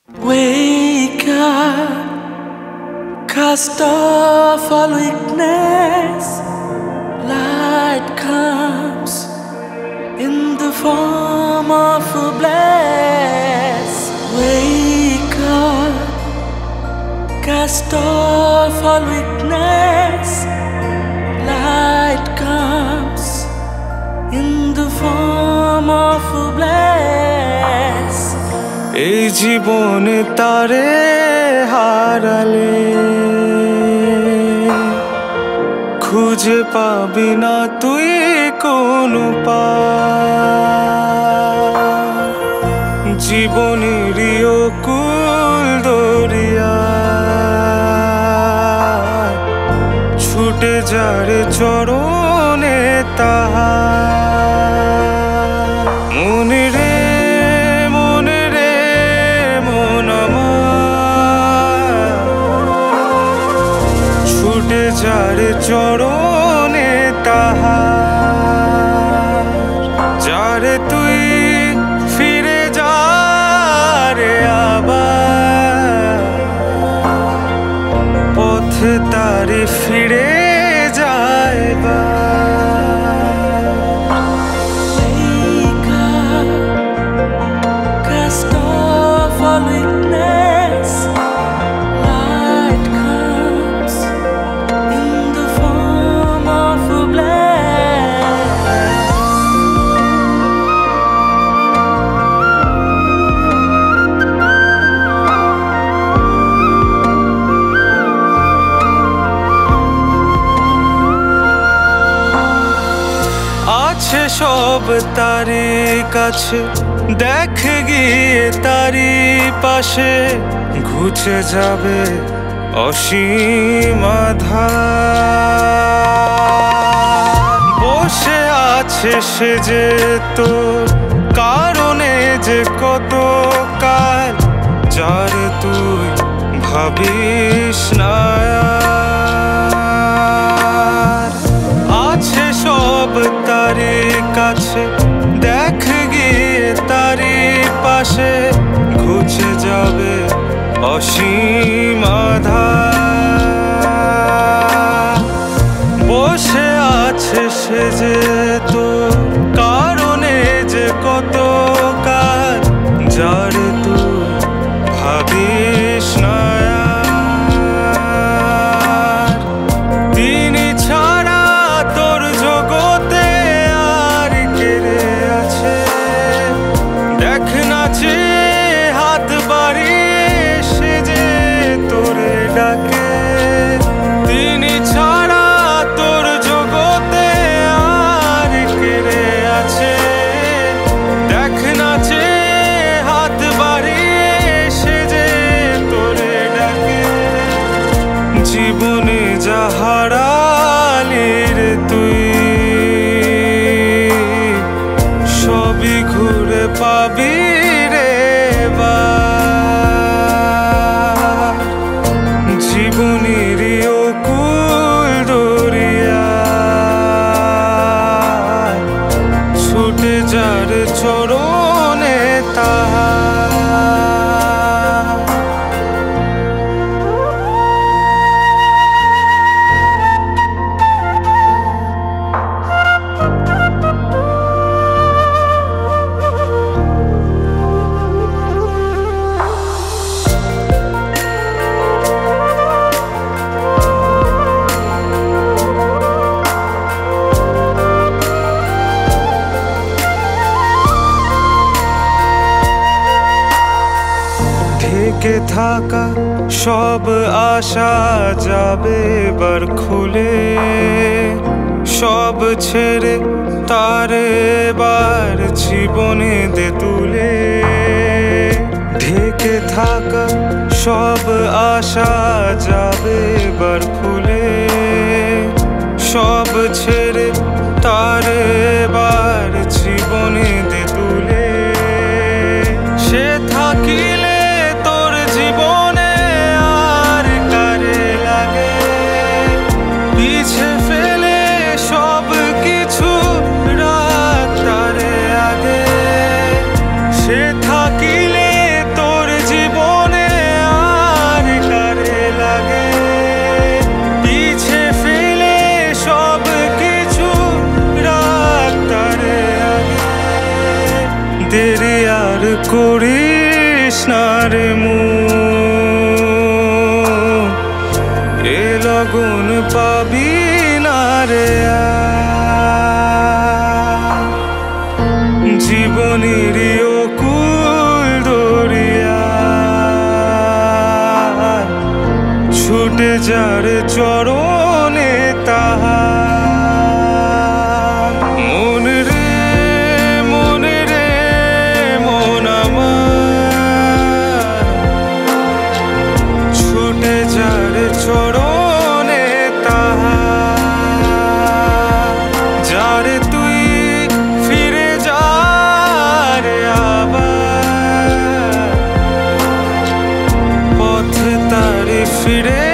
Wake up, cast off all weakness. Light comes in the form of a bliss. Wake up, cast off all weakness. Light comes in the form of a bliss. এই জীবনে তারে হারালে খুঁজে পাবি না তুই কোনো জীবনেরই অকুল দরিয়া ছুটে যারে চরণে তাহার মনে রে যারে চরণে তাহার যারে তুই ফিরে যারে আবার পথে তারে ফিরে যাইবা সব তারি কাছে দেখ গিয়ে তারি পাশে ঘুচে যাবে অসীম আধার বসে আছে সে যে তোর কারণে যে কত কাল যারে তুই ভাবিস না আছে সব তারি কাছে দেখ গিয়ে তারি পাশে ঘুচে যাবে অসীম আধার বসে আছে সে যে তোর কারণে যে কত কাল যারে তুই ভাবিস না তিনি ছাড়া তোর জগতে আর কেড়ে আছে দেখ না যে হাত বাড়িয়ে সে যে তোরে ডাকে তিনি ছাড়া তোর জগতে আর কেড়ে আছে দেখ না যে হাত বাড়িয়ে সে যে তোরে ডাকে জীবনে যাহারালি রে তুই সবই ঘুরে পাবি রে জীবনেরই অকুল দরিয়া ছুটে যার চরণে তাহার ঢেকে থাকা সব আশা যাবে এবার খুলে সব ছেড়ে তারে এবার জীবনে দে তুলে ঢেকে থাকা সব আশা যাবে এবার খুলে সব ছেড়ে তারে এবার জীবনে দে তুলে সে থাকিলে জীবনে আর কারে লাগে পিছে ফেলে সব কিছু রাত তারে আগে সে থাকিলে তোর জীবন দেরি আর করিস না রে মন, এ লগন পাবি না রে জীবনের অকুল দরিয়া ছুটে যার চরণে তাহার। মন রে মন রে মন আমার, ছুটে যার চরণে তাহার। যারে তুই ফিরে যা রে আবার, পথে তারে ফিরে